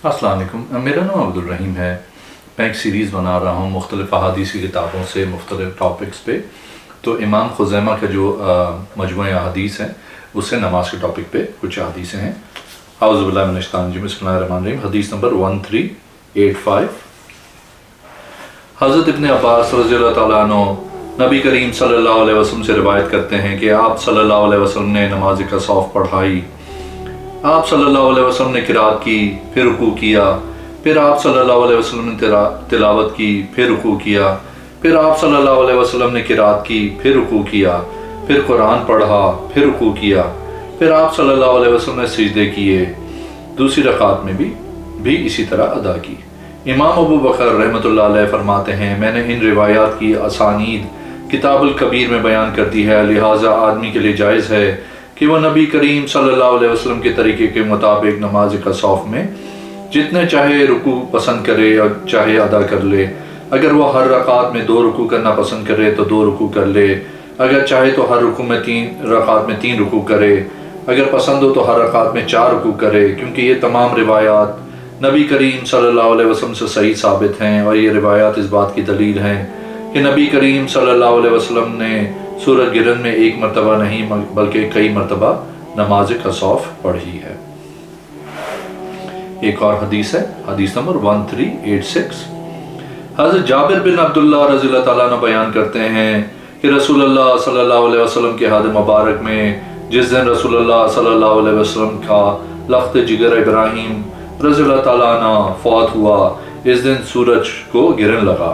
السلام علیکم، میرا نام عبدالرحیم ہے۔ میں ایک سیریز بنا رہا ہوں مختلف احادیث کی کتابوں سے مختلف ٹاپکس پہ۔ تو امام خزیمہ کا جو مجموعہ احادیث ہیں اس سے نماز کے ٹاپک پہ کچھ احادیثیں ہیں۔ اعوذ باللہ من الشیطان الرجیم، بسم اللہ الرحمن الرحیم۔ حدیث نمبر 1385، حضرت ابن عباس رضی اللہ تعالیٰ عنہ نبی کریم صلی اللہ علیہ وسلم سے روایت کرتے ہیں کہ آپ صلی اللہ علیہ وسلم نے نماز کسوف پڑھائی۔ آپ صلی اللہ علیہ وسلم نے قرات کی، پھر رکوع کیا، پھر آپ صلی اللہ علیہ وسلم نے تلاوت کی، پھر رکوع کیا، پھر آپ صلی اللہ علیہ وسلم نے قرات کی، پھر رکوع کیا، پھر قرآن پڑھا، پھر رکوع کیا، پھر آپ صلی اللہ علیہ وسلم نے سجدے کیے، دوسری رکعت میں بھی اسی طرح ادا کی۔ امام ابو بکر رحمۃ اللہ علیہ فرماتے ہیں، میں نے ان روایات کی اسانید کتاب الکبیر میں بیان کر دی ہے، لہٰذا آدمی کے لیے جائز ہے کہ وہ نبی کریم صلی اللہ علیہ وسلم کے طریقے کے مطابق نماز کسوف میں جتنے چاہے رکوع پسند کرے اور چاہے ادا کر لے۔ اگر وہ ہر رکعت میں 2 رکوع کرنا پسند کرے تو 2 رکوع کر لے، اگر چاہے تو ہر رکعت میں 3 رکوع کرے، اگر پسند ہو تو ہر رکعت میں 4 رکوع کرے، کیونکہ یہ تمام روایات نبی کریم صلی اللہ علیہ وسلم سے صحیح ثابت ہیں، اور یہ روایات اس بات کی دلیل ہیں کہ نبی کریم صلی اللہ علیہ وسلم نے سورج گرہن میں ایک مرتبہ نہیں بلکہ کئی مرتبہ نماز کسوف پڑھی ہے۔ ایک اور حدیث ہے، حدیث نمبر 1386۔ حضرت جابر بن عبداللہ رضی اللہ تعالیٰ عنہ بیان کرتے ہیں کہ رسول اللہ صلی اللہ علیہ وسلم کے حد مبارک میں جس دن رسول اللہ صلی اللہ علیہ وسلم کا لخت جگر ابراہیم رضی اللہ تعالیٰ عنہ فوت ہوا، اس دن سورج کو گرہن لگا،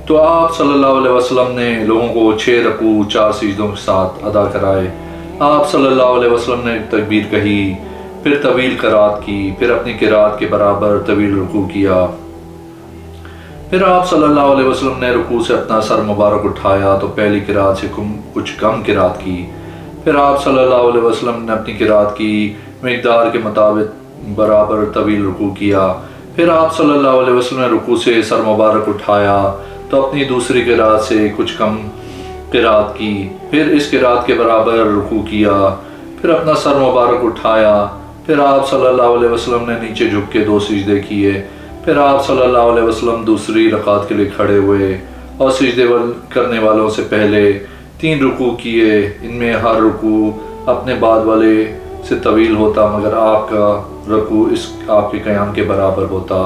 تو آپ صلی اللہ علیہ وسلم نے لوگوں کو 6 رکوع 4 سجدوں کے ساتھ ادا کرائے۔ آپ صلی اللہ علیہ وسلم نے تکبیر کہی، پھر طویل قرات کی، پھر اپنی قرات کے برابر طویل رکوع کیا، پھر آپ صلی اللہ علیہ وسلم نے رکوع سے اپنا سر مبارک اٹھایا تو پہلی قرات سے کچھ کم قرات کی، پھر آپ صلی اللہ علیہ وسلم نے اپنی قرات کی مقدار کے مطابق برابر طویل رکوع کیا، پھر آپ صلی اللہ علیہ وسلم نے رکوع سے سر مبارک اٹھایا تو اپنی دوسری قرات سے کچھ کم قرات کی، پھر اس قرات کے برابر رکوع کیا، پھر اپنا سر مبارک اٹھایا، پھر آپ صلی اللہ علیہ وسلم نے نیچے جھک کے 2 سجدے کیے، پھر آپ صلی اللہ علیہ وسلم دوسری رکعت کے لیے کھڑے ہوئے اور سجدے کرنے والوں سے پہلے 3 رکوع کیے، ان میں ہر رکوع اپنے بعد والے سے طویل ہوتا مگر آپ کا رکوع آپ کے قیام کے برابر ہوتا۔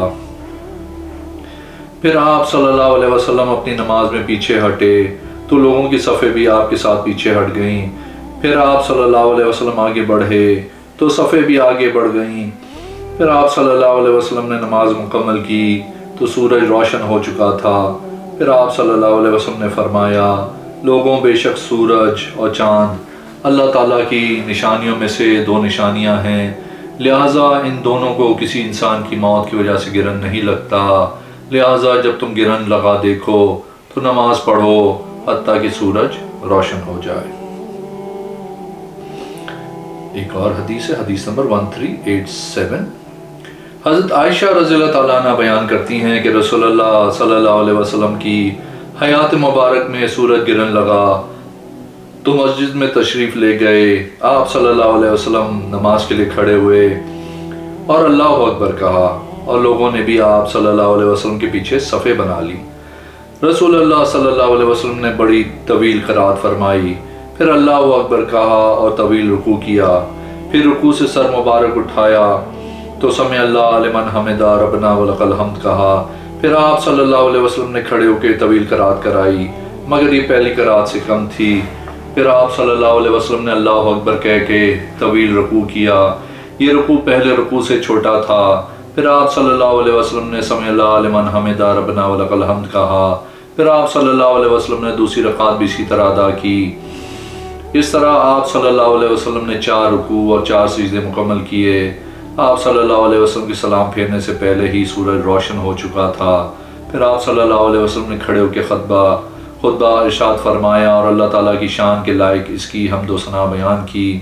پھر آپ صلی اللہ علیہ وسلم اپنی نماز میں پیچھے ہٹے تو لوگوں کی صفیں بھی آپ کے ساتھ پیچھے ہٹ گئیں، پھر آپ صلی اللہ علیہ وسلم آگے بڑھے تو صفیں بھی آگے بڑھ گئیں، پھر آپ صلی اللہ علیہ وسلم نے نماز مکمل کی تو سورج روشن ہو چکا تھا، پھر آپ صلی اللہ علیہ وسلم نے فرمایا، لوگوں بے شک سورج اور چاند اللہ تعالیٰ کی نشانیوں میں سے 2 نشانیاں ہیں، لہٰذا ان دونوں کو کسی انسان کی موت کی وجہ سے گرہن نہیں لگتا، لہٰذا جب تم گرہن لگا دیکھو تو نماز پڑھو حتیٰ کہ سورج روشن ہو جائے۔ ایک اور حدیث ہے، حدیث نمبر 1387۔ حضرت عائشہ رضی اللہ تعالیٰ عنہ بیان کرتی ہیں کہ رسول اللہ صلی اللہ علیہ وسلم کی حیات مبارک میں سورج گرہن لگا تو مسجد میں تشریف لے گئے، آپ صلی اللہ علیہ وسلم نماز کے لیے کھڑے ہوئے اور اللہ اکبر کہا، اور لوگوں نے بھی آپ صلی اللہ علیہ وسلم کے پیچھے صفیں بنا لی۔ رسول اللہ صلی اللہ علیہ وسلم نے بڑی طویل قرات فرمائی، پھر اللہ اکبر کہا اور طویل رکوع کیا، پھر رکوع سے سر مبارک اٹھایا تو سمع اللہ لمن حمدہ ربنا ولک الحمد کہا، پھر آپ صلی اللہ علیہ وسلم نے کھڑے ہو کے طویل قرات کرائی مگر یہ پہلی قرات سے کم تھی، پھر آپ صلی اللہ علیہ وسلم نے اللہ اکبر کہہ کے طویل رکوع کیا، یہ رکوع پہلے رکوع سے چھوٹا تھا، پھر آپ صلی اللہ علیہ وسلم نے سمع اللہ لمن حمدہ ربنا ولک الحمد کہا، پھر آپ صلی اللہ علیہ وسلم نے دوسری رکعت بھی اسی طرح ادا کی۔ اس طرح آپ صلی اللہ علیہ وسلم نے 4 رکوع اور 4 سجدے مکمل کیے۔ آپ صلی اللہ علیہ وسلم کی سلام پھیرنے سے پہلے ہی سورج روشن ہو چکا تھا، پھر آپ صلی اللہ علیہ وسلم نے کھڑے ہو کے خطبہ ارشاد فرمایا اور اللہ تعالیٰ کی شان کے لائق اس کی حمد و ثنا بیان کی،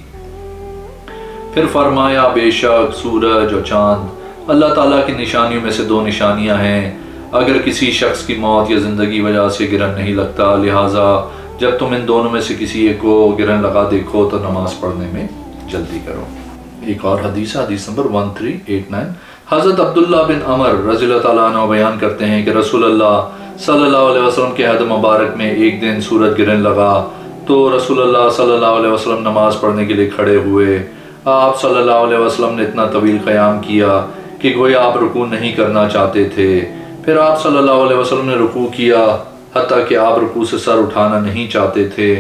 پھر فرمایا، بے شک سورج اور چاند اللہ تعالیٰ کی نشانیوں میں سے 2 نشانیاں ہیں، اگر کسی شخص کی موت یا زندگی وجہ سے گرہن نہیں لگتا، لہٰذا جب تم ان دونوں میں سے کسی ایک کو گرہن لگا دیکھو تو نماز پڑھنے میں جلدی کرو۔ ایک اور حدیث ہے، حدیث نمبر 1389۔ حضرت عبداللہ بن عمر رضی اللہ تعالیٰ عنہ بیان کرتے ہیں کہ رسول اللہ صلی اللہ علیہ وسلم کے عہد مبارک میں ایک دن سورج گرنے لگا تو رسول اللہ صلی اللہ علیہ وسلم نماز پڑھنے کے لیے کھڑے ہوئے۔ آپ صلی اللہ علیہ وسلم نے اتنا طویل قیام کیا کہ گویا آپ رکوع نہیں کرنا چاہتے تھے۔ پھر آپ صلی اللہ علیہ وسلم نے رکوع کیا حتیٰ کہ آپ رکوع سے سر اٹھانا نہیں چاہتے تھے۔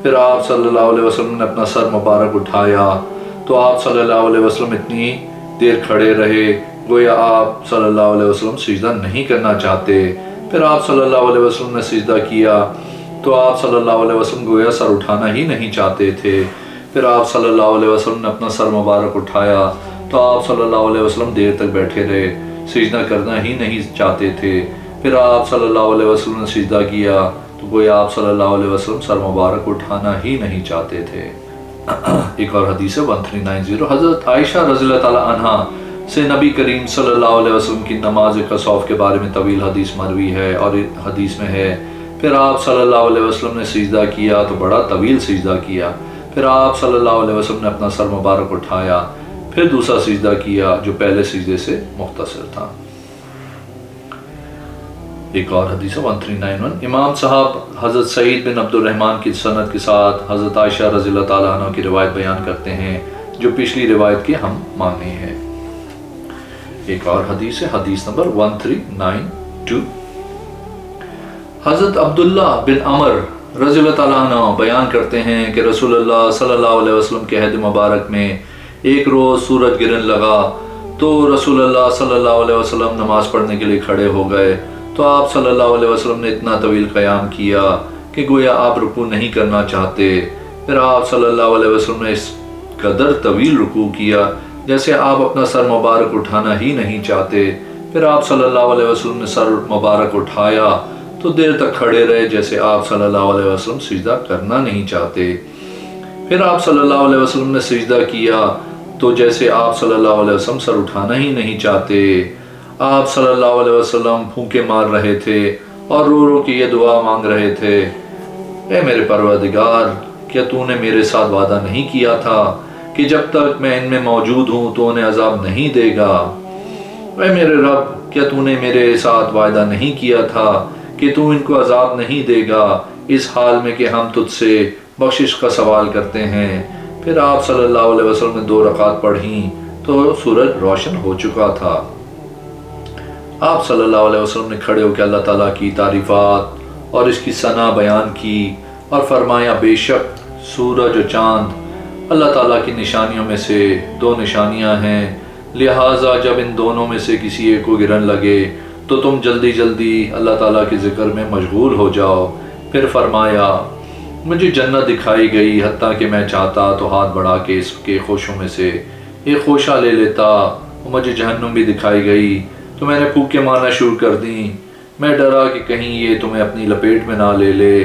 پھر آپ صلی اللہ علیہ وسلم نے اپنا سر مبارک اٹھایا تو آپ صلی اللہ علیہ وسلم اتنی دیر کھڑے رہے گویا آپ صلی اللہ علیہ وسلم سجدہ نہیں کرنا چاہتے۔ پھر آپ صلی اللہ علیہ وسلم نے سجدہ کیا تو آپ صلی اللہ علیہ وسلم گویا سر اٹھانا ہی نہیں چاہتے تھے۔ پھر آپ صلی اللہ علیہ وسلم نے اپنا سر مبارک اٹھایا تو آپ صلی اللہ علیہ وسلم دیر تک بیٹھے رہے، سجدہ کرنا ہی نہیں چاہتے تھے۔ پھر آپ صلی اللہ علیہ وسلم نے سجدہ کیا تو گویا آپ صلی اللہ علیہ وسلم سر مبارک اٹھانا ہی نہیں چاہتے تھے۔ ایک اور حدیث ہے 1390، حضرت عائشہ رضی اللہ تعالیٰ عنہ سے نبی کریم صلی اللہ علیہ وسلم کی نماز کسوف کے بارے میں طویل حدیث مروی ہے، اور حدیث میں ہے پھر آپ صلی اللہ علیہ وسلم نے سجدہ کیا تو بڑا طویل سجدہ کیا۔ پھر آپ صلی اللہ علیہ وسلم نے اپنا سر مبارک اٹھایا، پھر دوسرا سجدہ کیا جو پہلے سجدے سے مختصر تھا۔ ایک اور حدیث 1391، امام صاحب حضرت سعید بن عبد الرحمن کی سند کے ساتھ حضرت عائشہ رضی اللہ تعالیٰ عنہ کی روایت بیان کرتے ہیں جو پچھلی روایت کے ہم معنی ہے۔ ایک اور حدیث ہے حدیث نمبر 1392، حضرت عبداللہ بن عمر رضی اللہ تعالیٰ عنہ بیان کرتے ہیں کہ رسول اللہ صلی اللہ علیہ وسلم کے عہد مبارک میں ایک روز سورج گرنے لگا تو رسول اللہ صلی اللہ علیہ وسلم نماز پڑھنے کے لیے کھڑے ہو گئے تو آپ صلی اللہ علیہ وسلم نے اتنا طویل قیام کیا کہ گویا آپ رکوع نہیں کرنا چاہتے۔ پھر آپ صلی اللہ علیہ وسلم نے اس قدر طویل رکوع کیا جیسے آپ اپنا سر مبارک اٹھانا ہی نہیں چاہتے۔ پھر آپ صلی اللہ علیہ وسلم نے سر مبارک اٹھایا تو دیر تک کھڑے رہے جیسے آپ صلی اللہ علیہ وسلم سجدہ کرنا نہیں چاہتے۔ پھر آپ صلی اللہ علیہ وسلم نے سجدہ کیا تو جیسے آپ صلی اللہ علیہ وسلم سر اٹھانا ہی نہیں چاہتے۔ آپ صلی اللہ علیہ وسلم پھونکے مار رہے تھے اور رو رو کے یہ دعا مانگ رہے تھے، اے میرے پروردگار، کیا تو نے میرے ساتھ وعدہ نہیں کیا تھا کہ جب تک میں ان میں موجود ہوں تو انہیں عذاب نہیں دے گا؟ اے میرے رب، کیا تو نے میرے ساتھ وعدہ نہیں کیا تھا کہ تو ان کو عذاب نہیں دے گا اس حال میں کہ ہم تجھ سے بخشش کا سوال کرتے ہیں؟ پھر آپ صلی اللہ علیہ وسلم نے 2 رکعت پڑھیں تو سورج روشن ہو چکا تھا۔ آپ صلی اللہ علیہ وسلم نے کھڑے ہو کے اللہ تعالیٰ کی تعریفات اور اس کی ثنا بیان کی اور فرمایا، بے شک سورج و چاند اللہ تعالیٰ کی نشانیوں میں سے 2 نشانیاں ہیں، لہٰذا جب ان دونوں میں سے کسی ایک کو گرن لگے تو تم جلدی جلدی اللہ تعالیٰ کے ذکر میں مشغول ہو جاؤ۔ پھر فرمایا، مجھے جنت دکھائی گئی، حتیٰ کہ میں چاہتا تو ہاتھ بڑھا کے اس کے خوشوں میں سے ایک خوشہ لے لیتا، اور مجھے جہنم بھی دکھائی گئی تو میں نے پھونکے مارنا شروع کر دیں۔ میں ڈرا کہ کہیں یہ تمہیں اپنی لپیٹ میں نہ لے لے،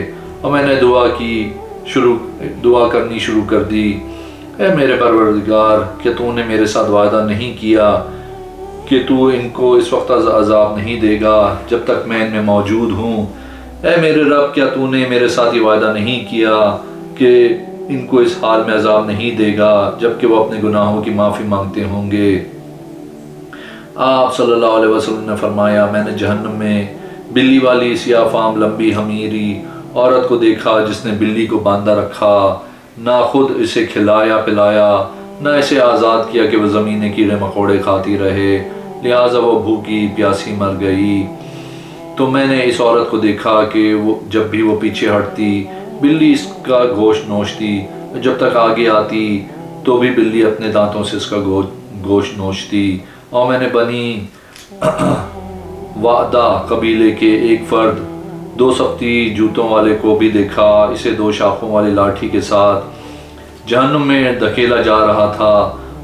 اور میں نے دعا کرنی شروع کر دی، اے میرے پروردگار، کیا تو نے میرے ساتھ وعدہ نہیں کیا کہ تو ان کو اس وقت عذاب نہیں دے گا جب تک میں ان میں موجود ہوں؟ اے میرے رب، کیا تو نے میرے ساتھ یہ وعدہ نہیں کیا کہ ان کو اس حال میں عذاب نہیں دے گا جبکہ وہ اپنے گناہوں کی معافی مانگتے ہوں گے؟ آپ صلی اللہ علیہ وسلم نے فرمایا، میں نے جہنم میں بلی والی سیاہ فام لمبی ہمیری عورت کو دیکھا جس نے بلی کو باندھا رکھا، نہ خود اسے کھلایا پلایا نہ اسے آزاد کیا کہ وہ زمین کیڑے مکوڑے کھاتی رہے، لہٰذا وہ بھوکی پیاسی مر گئی۔ تو میں نے اس عورت کو دیکھا کہ جب بھی وہ پیچھے ہٹتی بلی اس کا گوشت نوچتی، جب تک آگے آتی تو بھی بلی اپنے دانتوں سے اس کا گوشت نوچتی۔ اور میں نے بنی وعدہ قبیلے کے ایک فرد 2 سختی جوتوں والے کو بھی دیکھا، اسے 2 شاخوں والی لاٹھی کے ساتھ جہنم میں دھکیلا جا رہا تھا۔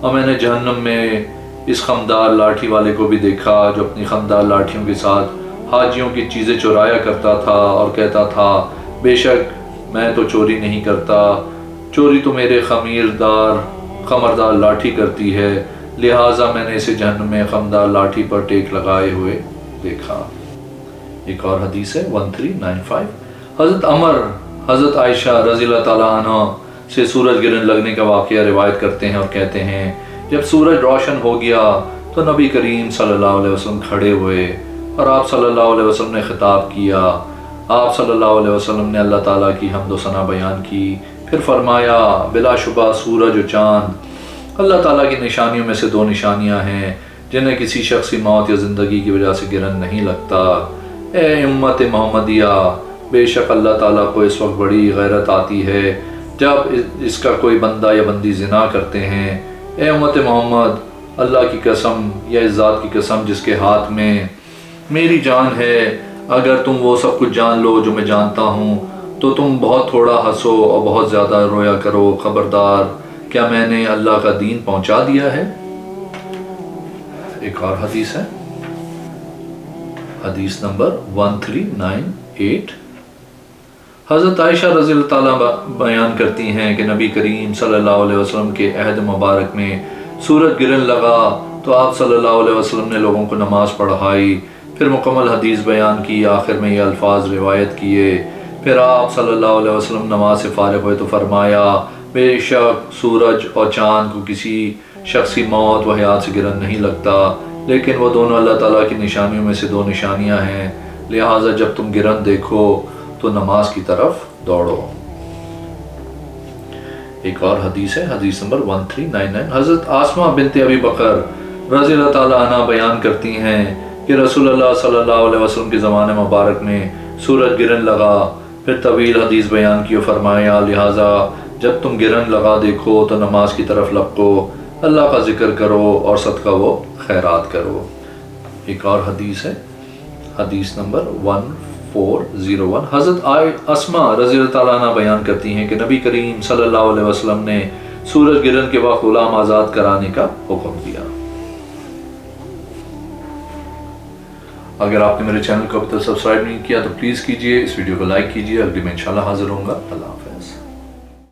اور میں نے جہنم میں اس خمدار لاٹھی والے کو بھی دیکھا جو اپنی خمدار لاٹھیوں کے ساتھ حاجیوں کی چیزیں چورایا کرتا تھا اور کہتا تھا، بے شک میں تو چوری نہیں کرتا، چوری تو میرے خمردار لاٹھی کرتی ہے، لہٰذا میں نے اسے جہنم میں خمدار لاٹھی پر ٹیک لگائے ہوئے دیکھا۔ ایک اور حدیث ہے 1395، حضرت عمر حضرت عائشہ رضی اللہ تعالیٰ عنہ سے سورج گرنے لگنے کا واقعہ روایت کرتے ہیں اور کہتے ہیں، جب سورج روشن ہو گیا تو نبی کریم صلی اللہ علیہ وسلم کھڑے ہوئے اور آپ صلی اللہ علیہ وسلم نے خطاب کیا۔ آپ صلی اللہ علیہ وسلم نے اللہ تعالیٰ کی حمد و ثنا بیان کی، پھر فرمایا بلا شبہ سورج و چاند اللہ تعالیٰ کی نشانیوں میں سے دو نشانیاں ہیں جنہیں کسی شخص کی موت یا زندگی کی وجہ سے گرن نہیں لگتا۔ اے امت محمدیہ، بے شک اللہ تعالیٰ کو اس وقت بڑی غیرت آتی ہے جب اس کا کوئی بندہ یا بندی زنا کرتے ہیں۔ اے امت محمد، اللہ کی قسم یا اس ذات کی قسم جس کے ہاتھ میں میری جان ہے، اگر تم وہ سب کچھ جان لو جو میں جانتا ہوں تو تم بہت تھوڑا ہنسو اور بہت زیادہ رویا کرو۔ خبردار، کیا میں نے اللہ کا دین پہنچا دیا ہے؟ ایک اور حدیث ہے، حدیث نمبر 1398۔ حضرت عائشہ رضی اللہ تعالیٰ بیان کرتی ہیں کہ نبی کریم صلی اللہ علیہ وسلم کے عہد مبارک میں سورج گرن لگا تو آپ صلی اللہ علیہ وسلم نے لوگوں کو نماز پڑھائی، پھر مکمل حدیث بیان کی، آخر میں یہ الفاظ روایت کیے۔ پھر آپ صلی اللہ علیہ وسلم نماز سے فارغ ہوئے تو فرمایا بے شک سورج اور چاند کو کسی شخص کی موت و حیات سے گرن نہیں لگتا، لیکن وہ دونوں اللہ تعالیٰ کی نشانیوں میں سے دو نشانیاں ہیں، لہٰذا جب تم گرن دیکھو تو نماز کی طرف دوڑو۔ ایک اور حدیث ہے، حدیث نمبر 1399۔ حضرت آسمہ بنت ابی بکر رضی اللہ تعالیٰ عنہ بیان کرتی ہیں کہ رسول اللہ صلی اللہ علیہ وسلم کے زمانے مبارک میں سورج گرن لگا، پھر طویل حدیث بیان کی اور فرمایا لہٰذا جب تم گرن لگا دیکھو تو نماز کی طرف لپکو، اللہ کا ذکر کرو اور صدقہ و خیرات کرو۔ ایک اور حدیث ہے، حدیث نمبر 1401۔ حضرت اسماء رضی اللہ تعالیٰ عنہ بیان کرتی ہیں کہ نبی کریم صلی اللہ علیہ وسلم نے سورج گرن کے وقت غلام آزاد کرانے کا حکم دیا۔ اگر آپ نے میرے چینل کو اب تک سبسکرائب نہیں کیا تو پلیز کیجئے، اس ویڈیو کو لائک کیجئے۔ اگلی میں انشاءاللہ حاضر ہوں گا۔ اللہ حافظ۔